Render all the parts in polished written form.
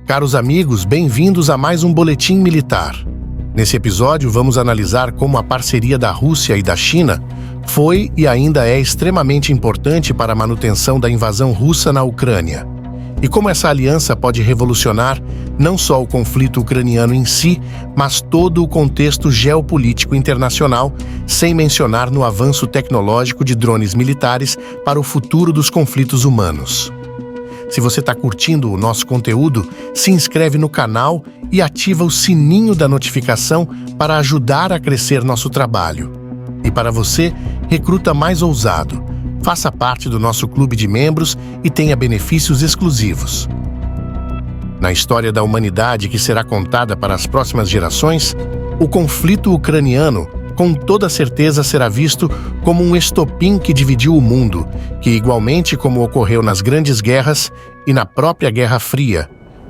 Caros amigos, bem-vindos a mais um Boletim Militar. Nesse episódio, vamos analisar como a parceria da Rússia e da China foi e ainda é extremamente importante para a manutenção da invasão russa na Ucrânia. E como essa aliança pode revolucionar não só o conflito ucraniano em si, mas todo o contexto geopolítico internacional, sem mencionar no avanço tecnológico de drones militares para o futuro dos conflitos humanos. Se você está curtindo o nosso conteúdo, se inscreve no canal e ativa o sininho da notificação para ajudar a crescer nosso trabalho. E para você, recruta mais ousado. Faça parte do nosso clube de membros e tenha benefícios exclusivos. Na história da humanidade que será contada para as próximas gerações, o conflito ucraniano com toda certeza será visto como um estopim que dividiu o mundo, que igualmente como ocorreu nas grandes guerras e na própria Guerra Fria,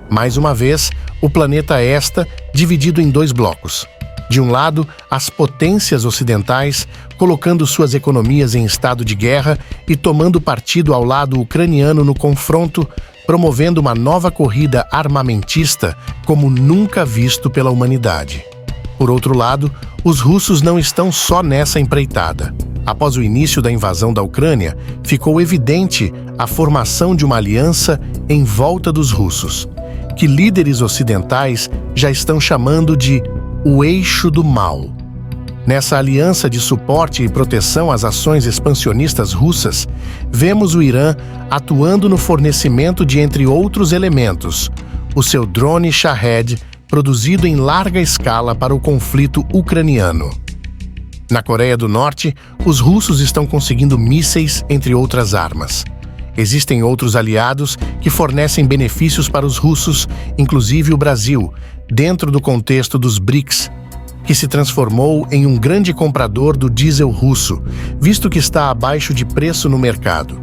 mais uma vez, o planeta está dividido em dois blocos. De um lado, as potências ocidentais, colocando suas economias em estado de guerra e tomando partido ao lado ucraniano no confronto, promovendo uma nova corrida armamentista como nunca visto pela humanidade. Por outro lado, os russos não estão só nessa empreitada. Após o início da invasão da Ucrânia, ficou evidente a formação de uma aliança em volta dos russos, que líderes ocidentais já estão chamando de o eixo do mal. Nessa aliança de suporte e proteção às ações expansionistas russas, vemos o Irã atuando no fornecimento de, entre outros elementos, o seu drone Shahed, produzido em larga escala para o conflito ucraniano. Na Coreia do Norte, os russos estão conseguindo mísseis, entre outras armas. Existem outros aliados que fornecem benefícios para os russos, inclusive o Brasil, dentro do contexto dos BRICS, que se transformou em um grande comprador do diesel russo, visto que está abaixo de preço no mercado.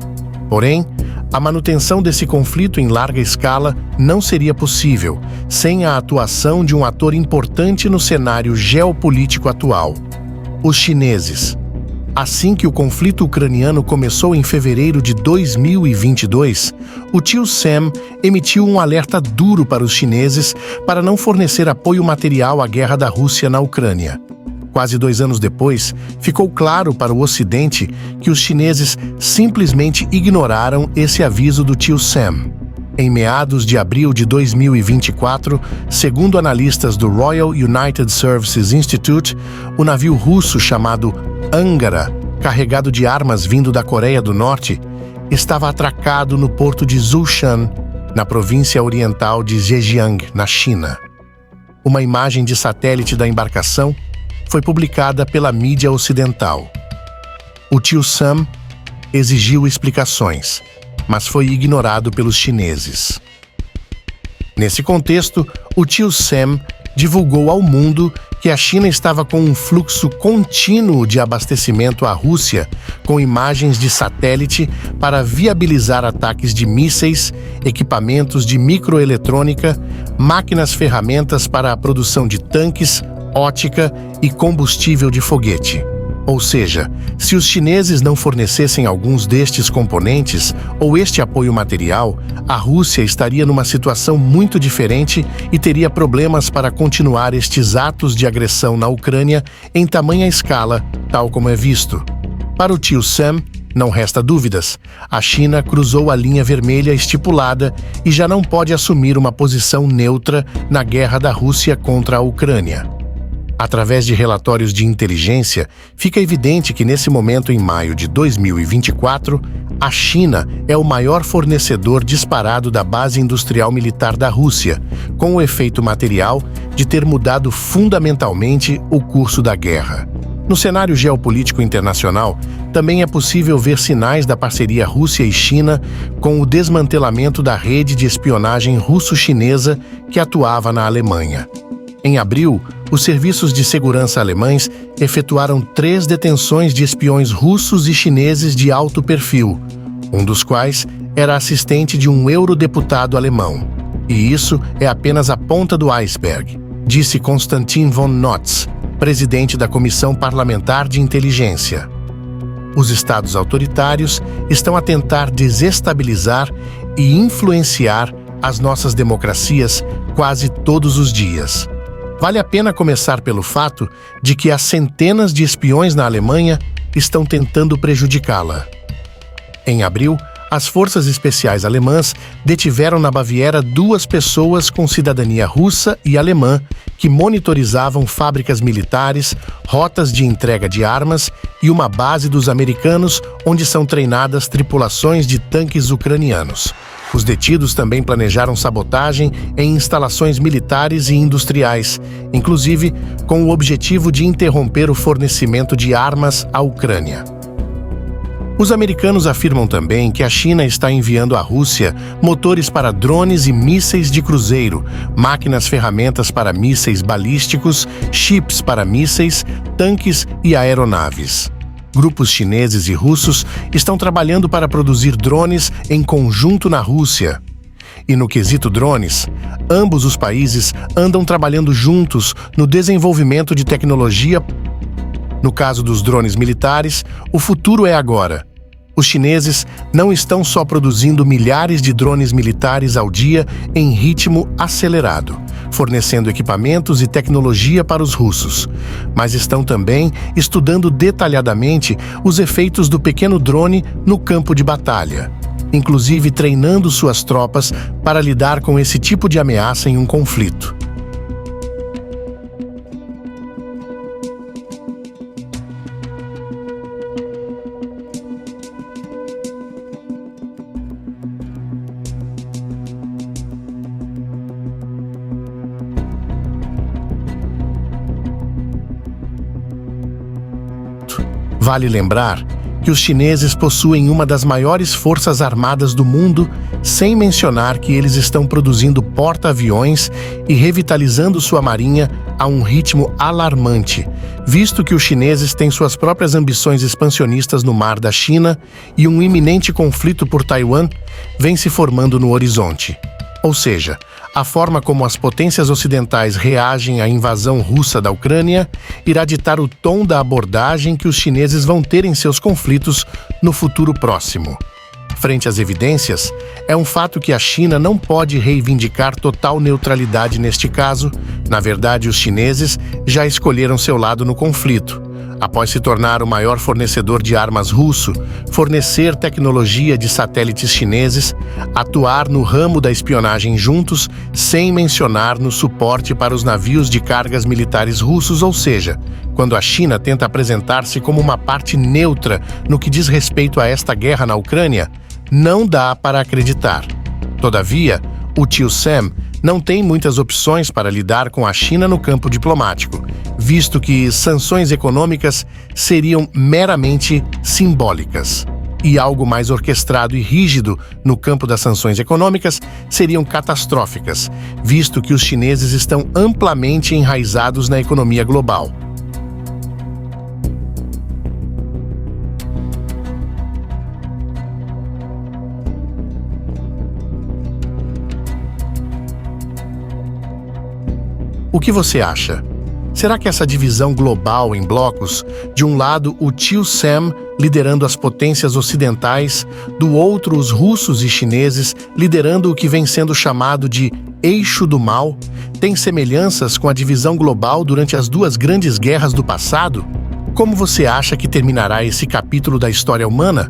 Porém, a manutenção desse conflito em larga escala não seria possível sem a atuação de um ator importante no cenário geopolítico atual: os chineses. Assim que o conflito ucraniano começou em fevereiro de 2022, o tio Sam emitiu um alerta duro para os chineses para não fornecer apoio material à guerra da Rússia na Ucrânia. Quase 2 anos depois, ficou claro para o Ocidente que os chineses simplesmente ignoraram esse aviso do tio Sam. Em meados de abril de 2024, segundo analistas do Royal United Services Institute, o navio russo chamado Angara, carregado de armas vindo da Coreia do Norte, estava atracado no porto de Zhoushan, na província oriental de Zhejiang, na China. Uma imagem de satélite da embarcação foi publicada pela mídia ocidental. O tio Sam exigiu explicações, mas foi ignorado pelos chineses. Nesse contexto, o tio Sam divulgou ao mundo que a China estava com um fluxo contínuo de abastecimento à Rússia, com imagens de satélite para viabilizar ataques de mísseis, equipamentos de microeletrônica, máquinas-ferramentas para a produção de tanques, ótica e combustível de foguete. Ou seja, se os chineses não fornecessem alguns destes componentes ou este apoio material, a Rússia estaria numa situação muito diferente e teria problemas para continuar estes atos de agressão na Ucrânia em tamanha escala, tal como é visto. Para o tio Sam, não resta dúvidas, a China cruzou a linha vermelha estipulada e já não pode assumir uma posição neutra na guerra da Rússia contra a Ucrânia. Através de relatórios de inteligência, fica evidente que nesse momento, em maio de 2024, a China é o maior fornecedor disparado da base industrial militar da Rússia, com o efeito material de ter mudado fundamentalmente o curso da guerra. No cenário geopolítico internacional, também é possível ver sinais da parceria Rússia e China com o desmantelamento da rede de espionagem russo-chinesa que atuava na Alemanha. Em abril, os serviços de segurança alemães efetuaram 3 detenções de espiões russos e chineses de alto perfil, um dos quais era assistente de um eurodeputado alemão. E isso é apenas a ponta do iceberg, disse Konstantin von Notz, presidente da Comissão Parlamentar de Inteligência. Os estados autoritários estão a tentar desestabilizar e influenciar as nossas democracias quase todos os dias. Vale a pena começar pelo fato de que há centenas de espiões na Alemanha estão tentando prejudicá-la. Em abril, as forças especiais alemãs detiveram na Baviera 2 pessoas com cidadania russa e alemã que monitorizavam fábricas militares, rotas de entrega de armas e uma base dos americanos onde são treinadas tripulações de tanques ucranianos. Os detidos também planejaram sabotagem em instalações militares e industriais, inclusive com o objetivo de interromper o fornecimento de armas à Ucrânia. Os americanos afirmam também que a China está enviando à Rússia motores para drones e mísseis de cruzeiro, máquinas-ferramentas para mísseis balísticos, chips para mísseis, tanques e aeronaves. Grupos chineses e russos estão trabalhando para produzir drones em conjunto na Rússia. E no quesito drones, ambos os países andam trabalhando juntos no desenvolvimento de tecnologia. No caso dos drones militares, o futuro é agora. Os chineses não estão só produzindo milhares de drones militares ao dia em ritmo acelerado, fornecendo equipamentos e tecnologia para os russos, mas estão também estudando detalhadamente os efeitos do pequeno drone no campo de batalha, inclusive treinando suas tropas para lidar com esse tipo de ameaça em um conflito. Vale lembrar que os chineses possuem uma das maiores forças armadas do mundo, sem mencionar que eles estão produzindo porta-aviões e revitalizando sua marinha a um ritmo alarmante, visto que os chineses têm suas próprias ambições expansionistas no Mar da China e um iminente conflito por Taiwan vem se formando no horizonte. Ou seja, a forma como as potências ocidentais reagem à invasão russa da Ucrânia irá ditar o tom da abordagem que os chineses vão ter em seus conflitos no futuro próximo. Frente às evidências, é um fato que a China não pode reivindicar total neutralidade neste caso. Na verdade, os chineses já escolheram seu lado no conflito. Após se tornar o maior fornecedor de armas russo, fornecer tecnologia de satélites chineses, atuar no ramo da espionagem juntos, sem mencionar no suporte para os navios de cargas militares russos, ou seja, quando a China tenta apresentar-se como uma parte neutra no que diz respeito a esta guerra na Ucrânia, não dá para acreditar. Todavia, o tio Sam não tem muitas opções para lidar com a China no campo diplomático, visto que sanções econômicas seriam meramente simbólicas. E algo mais orquestrado e rígido no campo das sanções econômicas seriam catastróficas, visto que os chineses estão amplamente enraizados na economia global. O que você acha? Será que essa divisão global em blocos, de um lado o tio Sam liderando as potências ocidentais, do outro os russos e chineses liderando o que vem sendo chamado de eixo do mal, tem semelhanças com a divisão global durante as 2 grandes guerras do passado? Como você acha que terminará esse capítulo da história humana?